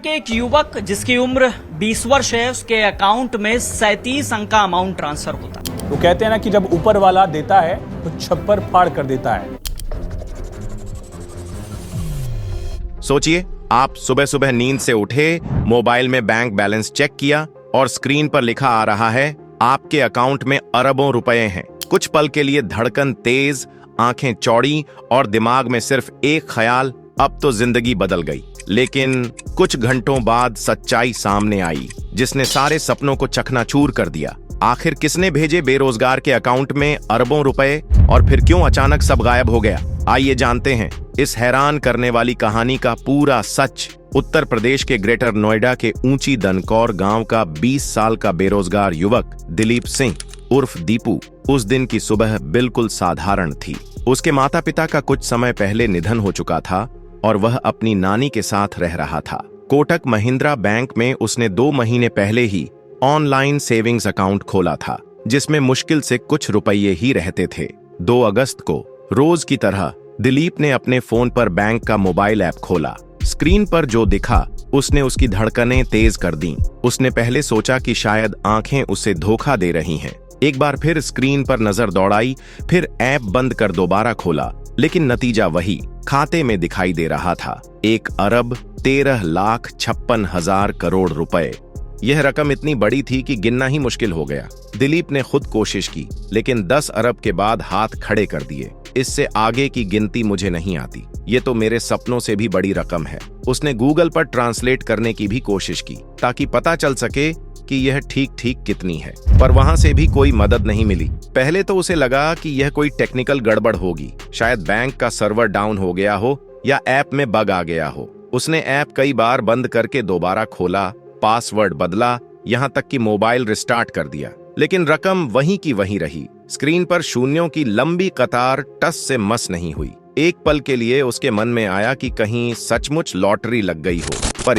के एक युवक जिसकी उम्र 20 वर्ष है, उसके अकाउंट में 37 अंक का अमाउंट ट्रांसफर होता है। वो कहते हैं ना कि जब ऊपर वाला देता है तो छप्पर फाड़ कर देता है। सोचिए, आप सुबह सुबह नींद से उठे, मोबाइल में बैंक बैलेंस चेक किया और स्क्रीन पर लिखा आ रहा है आपके अकाउंट में अरबों रुपए हैं। कुछ पल के लिए धड़कन तेज, आंखें चौड़ी और दिमाग में सिर्फ एक ख्याल, अब तो जिंदगी बदल गई। लेकिन कुछ घंटों बाद सच्चाई सामने आई, जिसने सारे सपनों को चकनाचूर कर दिया। आखिर किसने भेजे बेरोजगार के अकाउंट में अरबों रुपए, और फिर क्यों अचानक सब गायब हो गया? आइए जानते हैं इस हैरान करने वाली कहानी का पूरा सच। उत्तर प्रदेश के ग्रेटर नोएडा के ऊंची दनकौर गांव का 20 साल का बेरोजगार युवक दिलीप सिंह उर्फ दीपू। उस दिन की सुबह बिल्कुल साधारण थी। उसके माता पिता का कुछ समय पहले निधन हो चुका था और वह अपनी नानी के साथ रह रहा था। कोटक महिंद्रा बैंक में उसने 2 महीने पहले ही ऑनलाइन सेविंग्स अकाउंट खोला था, जिसमें मुश्किल से कुछ रुपये ही रहते थे। 2 अगस्त को रोज की तरह दिलीप ने अपने फोन पर बैंक का मोबाइल ऐप खोला। स्क्रीन पर जो दिखा, उसने उसकी धड़कनें तेज कर दी। उसने पहले सोचा कि शायद आंखें उसे धोखा दे रही हैं। एक बार फिर स्क्रीन पर नजर दौड़ाई, फिर ऐप बंद कर दोबारा खोला, लेकिन नतीजा वही खाते में दिखाई दे रहा था। 1 अरब 13,56,000 करोड़ रुपए। यह रकम इतनी बड़ी थी कि गिनना ही मुश्किल हो गया। दिलीप ने खुद कोशिश की, लेकिन 10 अरब के बाद हाथ खड़े कर दिए। इससे आगे की गिनती मुझे नहीं आती, ये तो मेरे सपनों से भी बड़ी रकम है। उसने गूगल पर ट्रांसलेट करने की भी कोशिश की, ताकि पता चल सके कि यह ठीक ठीक कितनी है, पर वहां से भी कोई मदद नहीं मिली। पहले तो उसे लगा कि यह कोई टेक्निकल गड़बड़ होगी, शायद बैंक का सर्वर डाउन हो गया हो या ऐप में बग आ गया हो। उसने ऐप कई बार बंद करके दोबारा खोला, पासवर्ड बदला, यहां तक कि मोबाइल रिस्टार्ट कर दिया, लेकिन रकम वहीं की वहीं रही। स्क्रीन पर शून्यों की लंबी कतार टस से मस नहीं हुई। एक पल के लिए उसके मन में आया कि कहीं सचमुच लॉटरी लग गई हो, पर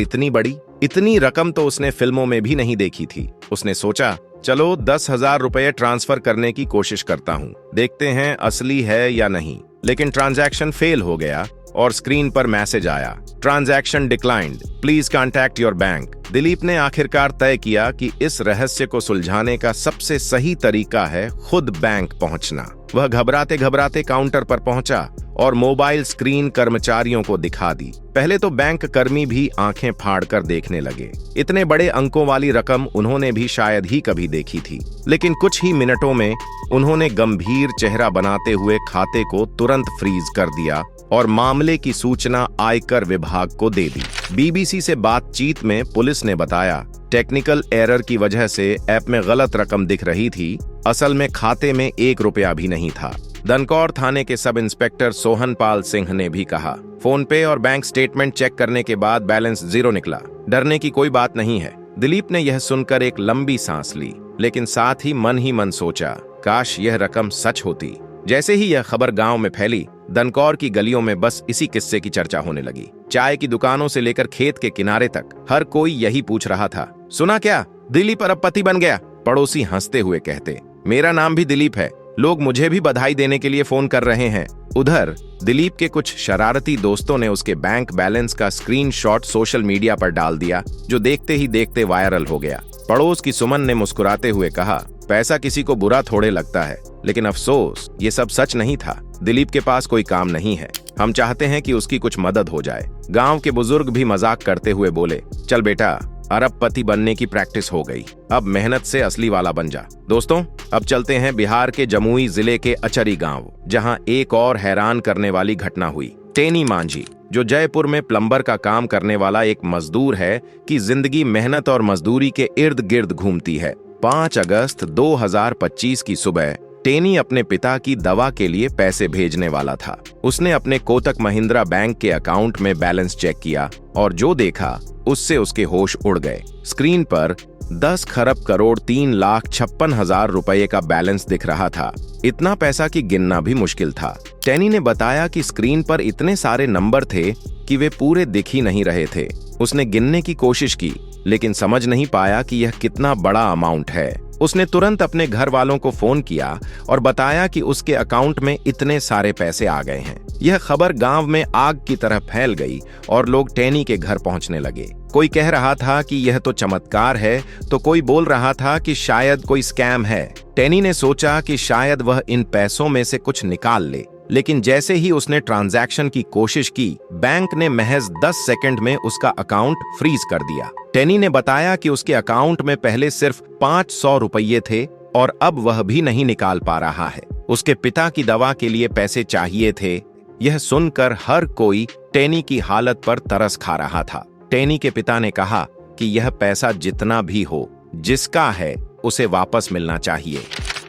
इतनी रकम तो उसने फिल्मों में भी नहीं देखी थी। उसने सोचा, चलो 10,000 रुपए ट्रांसफर करने की कोशिश करता हूँ, देखते हैं असली है या नहीं। लेकिन ट्रांजैक्शन फेल हो गया और स्क्रीन पर मैसेज आया, transaction declined, please contact your bank. Dilip ने आखिरकार तय किया कि इस रहस्य को सुलझाने का सबसे सही तरीका है खुद बैंक पहुंचना। वह घबराते घबराते काउंटर पर पहुंचा और मोबाइल स्क्रीन कर्मचारियों को दिखा दी। पहले तो बैंक कर्मी भी आंखें फाड़कर देखने लगे। इतने बड़े अंकों वाली रकम उन्होंने भी शायद ही कभी देखी थी। लेकिन कुछ ही मिनटों में उन्होंने गंभीर चेहरा बनाते हुए खाते को तुरंत फ्रीज कर दिया और मामले की सूचना आयकर विभाग को दे दी। बीबीसी से बातचीत में पुलिस ने बताया, टेक्निकल एरर की वजह से ऐप में गलत रकम दिख रही थी, असल में खाते में 1 रुपया भी नहीं था। दनकौर थाने के सब इंस्पेक्टर सोहनपाल सिंह ने भी कहा, फोन पे और बैंक स्टेटमेंट चेक करने के बाद बैलेंस 0 निकला। डरने की कोई बात नहीं है। दिलीप ने यह सुनकर एक लंबी सांस ली, लेकिन साथ ही मन सोचा, काश यह रकम सच होती। जैसे ही यह खबर गांव में फैली, दनकौर की गलियों में बस इसी किस्से की चर्चा होने लगी। चाय की दुकानों से लेकर खेत के किनारे तक हर कोई यही पूछ रहा था, सुना क्या, दिलीप अरबपति बन गया? पड़ोसी हंसते हुए कहते, मेरा नाम भी दिलीप है, लोग मुझे भी बधाई देने के लिए फोन कर रहे हैं। उधर दिलीप के कुछ शरारती दोस्तों ने उसके बैंक बैलेंस का स्क्रीनशॉट सोशल मीडिया पर डाल दिया, जो देखते ही देखते वायरल हो गया। पड़ोस की सुमन ने मुस्कुराते हुए कहा, पैसा किसी को बुरा थोड़े लगता है, लेकिन अफसोस ये सब सच नहीं था। दिलीप के पास कोई काम नहीं है, हम चाहते हैं कि उसकी कुछ मदद हो जाए। गांव के बुजुर्ग भी मजाक करते हुए बोले, चल बेटा, अरबपति बनने की प्रैक्टिस हो गई, अब मेहनत से असली वाला बन जा। दोस्तों, अब चलते हैं बिहार के जमुई जिले के अचरी गांव, जहां एक और हैरान करने वाली घटना हुई। टेनी मांझी, जो जयपुर में प्लम्बर का काम करने वाला एक मजदूर है, कि जिंदगी मेहनत और मजदूरी के इर्द गिर्द घूमती है। 5 अगस्त 2025 की सुबह टेनी अपने पिता की दवा के लिए पैसे भेजने वाला था। उसने अपने कोटक महिंद्रा बैंक के अकाउंट में बैलेंस चेक किया और जो देखा उससे उसके होश उड़ गए। स्क्रीन पर 10 खरब करोड़ 3,56,000 रुपए का बैलेंस दिख रहा था। इतना पैसा कि गिनना भी मुश्किल था। टेनी ने बताया कि स्क्रीन पर इतने सारे नंबर थे कि वे पूरे दिख ही नहीं रहे थे। उसने गिनने की कोशिश की, लेकिन समझ नहीं पाया कि यह कितना बड़ा अमाउंट है। उसने तुरंत अपने घर वालों को फोन किया और बताया कि उसके अकाउंट में इतने सारे पैसे आ गए हैं। यह खबर गांव में आग की तरह फैल गई और लोग टेनी के घर पहुंचने लगे। कोई कह रहा था कि यह तो चमत्कार है, तो कोई बोल रहा था कि शायद कोई स्कैम है। टेनी ने सोचा कि शायद वह इन पैसों में से कुछ निकाल ले, लेकिन जैसे ही उसने ट्रांजैक्शन की कोशिश की, बैंक ने महज 10 सेकंड में उसका अकाउंट फ्रीज कर दिया। टेनी ने बताया कि उसके अकाउंट में पहले सिर्फ 500 रुपये थे और अब वह भी नहीं निकाल पा रहा है। उसके पिता की दवा के लिए पैसे चाहिए थे। यह सुनकर हर कोई टेनी की हालत पर तरस खा रहा था। टेनी के पिता ने कहा कि यह पैसा जितना भी हो, जिसका है उसे वापस मिलना चाहिए।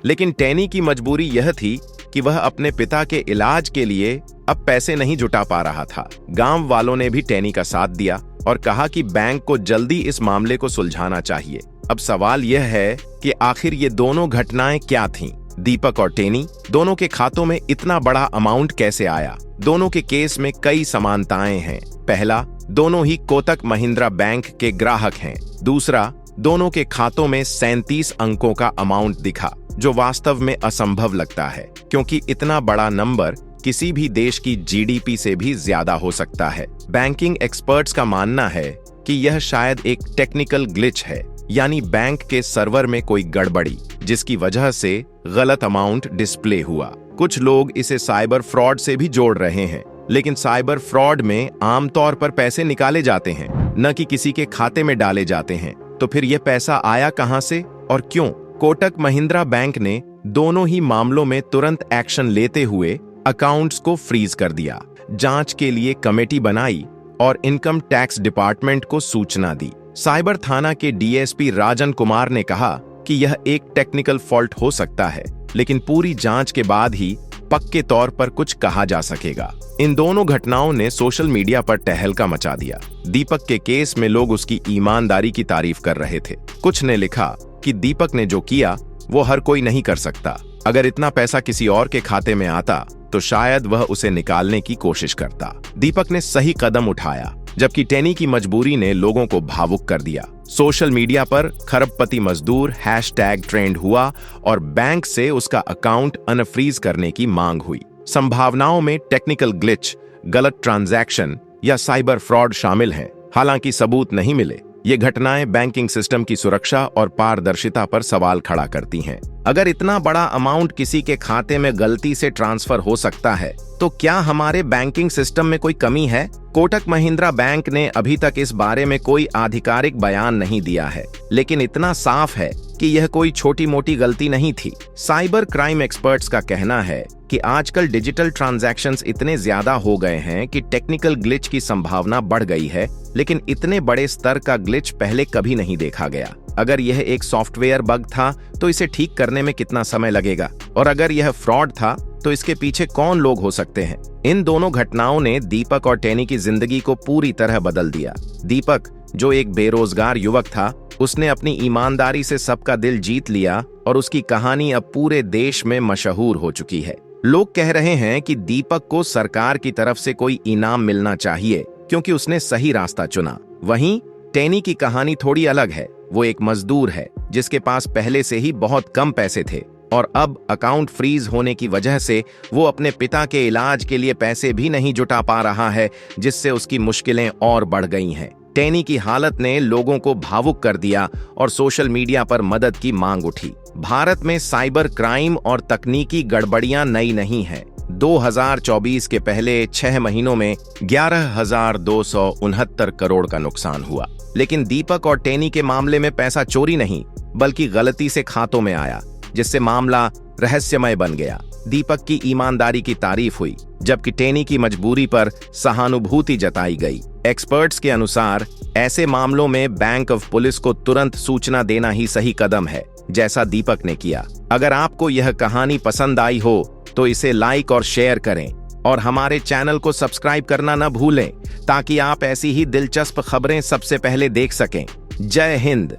लेकिन टेनी की मजबूरी यह थी कि वह अपने पिता के इलाज के लिए अब पैसे नहीं जुटा पा रहा था। गांव वालों ने भी टेनी का साथ दिया और कहा कि बैंक को जल्दी इस मामले को सुलझाना चाहिए। अब सवाल यह है कि आखिर ये दोनों घटनाएं क्या थीं? दीपक और टेनी दोनों के खातों में इतना बड़ा अमाउंट कैसे आया? दोनों के केस में कई समानताएं हैं। पहला, दोनों ही कोटक महिंद्रा बैंक के ग्राहक हैं। दूसरा, दोनों के खातों में 37 अंकों का अमाउंट दिखा, जो वास्तव में असंभव लगता है, क्योंकि इतना बड़ा नंबर किसी भी देश की जीडीपी से भी ज्यादा हो सकता है। बैंकिंग एक्सपर्ट्स का मानना है कि यह शायद एक टेक्निकल ग्लिच है, यानी बैंक के सर्वर में कोई गड़बड़ी, जिसकी वजह से गलत अमाउंट डिस्प्ले हुआ। कुछ लोग इसे साइबर फ्रॉड से भी जोड़ रहे हैं, लेकिन साइबर फ्रॉड में आमतौर पर पैसे निकाले जाते हैं, न कि किसी के खाते में डाले जाते हैं। तो फिर यह पैसा आया कहां से और क्यों? कोटक महिंद्रा बैंक ने दोनों ही मामलों में तुरंत एक्शन लेते हुए अकाउंट्स को फ्रीज कर दिया, जांच के लिए कमेटी बनाई और इनकम टैक्स डिपार्टमेंट को सूचना दी। साइबर थाना के डीएसपी राजन कुमार ने कहा कि यह एक टेक्निकल फॉल्ट हो सकता है, लेकिन पूरी जांच के बाद ही पक्के तौर पर कुछ कहा जा सकेगा। इन दोनों घटनाओं ने सोशल मीडिया पर तहलका मचा दिया। दीपक के केस में लोग उसकी ईमानदारी की तारीफ कर रहे थे। कुछ ने लिखा कि दीपक ने जो किया वो हर कोई नहीं कर सकता। अगर इतना पैसा किसी और के खाते में आता तो शायद वह उसे निकालने की कोशिश करता। दीपक ने सही कदम उठाया, जबकि टेनी की मजबूरी ने लोगों को भावुक कर दिया। सोशल मीडिया पर खरबपति मजदूर हैशटैग ट्रेंड हुआ और बैंक से उसका अकाउंट अनफ्रीज करने की मांग हुई। संभावनाओं में टेक्निकल ग्लिच, गलत ट्रांजैक्शन या साइबर फ्रॉड शामिल हैं। हालांकि सबूत नहीं मिले, ये घटनाएं बैंकिंग सिस्टम की सुरक्षा और पारदर्शिता पर सवाल खड़ा करती हैं। अगर इतना बड़ा अमाउंट किसी के खाते में गलती से ट्रांसफर हो सकता है, तो क्या हमारे बैंकिंग सिस्टम में कोई कमी है? कोटक महिंद्रा बैंक ने अभी तक इस बारे में कोई आधिकारिक बयान नहीं दिया है, लेकिन इतना साफ है कि यह कोई छोटी मोटी गलती नहीं थी। साइबर क्राइम एक्सपर्ट्स का कहना है कि आजकल डिजिटल ट्रांजैक्शंस इतने ज्यादा हो गए हैं कि टेक्निकल ग्लिच की संभावना बढ़ गई है, लेकिन इतने बड़े स्तर का ग्लिच पहले कभी नहीं देखा गया। अगर यह एक सॉफ्टवेयर बग था तो इसे ठीक करने में कितना समय लगेगा, और अगर यह फ्रॉड था तो इसके पीछे कौन लोग हो सकते हैं? इन दोनों घटनाओं ने दीपक और टेनी की जिंदगी को पूरी तरह बदल दिया। दीपक, जो एक बेरोजगार युवक था, उसने अपनी ईमानदारी से सबका दिल जीत लिया और उसकी कहानी अब पूरे देश में मशहूर हो चुकी है। लोग कह रहे हैं कि दीपक को सरकार की तरफ से कोई इनाम मिलना चाहिए, क्योंकि उसने सही रास्ता चुना। वहीं टेनी की कहानी थोड़ी अलग है। वो एक मजदूर है जिसके पास पहले से ही बहुत कम पैसे थे, और अब अकाउंट फ्रीज होने की वजह से वो अपने पिता के इलाज के लिए पैसे भी नहीं जुटा पा रहा है, जिससे उसकी मुश्किलें और बढ़ गई हैं। टेनी की हालत ने लोगों को भावुक कर दिया और सोशल मीडिया पर मदद की मांग उठी। भारत में साइबर क्राइम और तकनीकी गड़बड़ियां नई नहीं हैं। 2024 के पहले 6 महीनों में 11,269 करोड़ का नुकसान हुआ। लेकिन दीपक और टेनी के मामले में पैसा चोरी नहीं, बल्कि गलती से खातों में आया, जिससे मामला रहस्यमय बन गया। दीपक की ईमानदारी की तारीफ हुई, जबकि टेनी की मजबूरी पर सहानुभूति जताई गई। एक्सपर्ट्स के अनुसार ऐसे मामलों में बैंक ऑफ पुलिस को तुरंत सूचना देना ही सही कदम है, जैसा दीपक ने किया। अगर आपको यह कहानी पसंद आई हो तो इसे लाइक और शेयर करें, और हमारे चैनल को सब्सक्राइब करना न भूलें, ताकि आप ऐसी ही दिलचस्प खबरें सबसे पहले देख सकें। जय हिंद।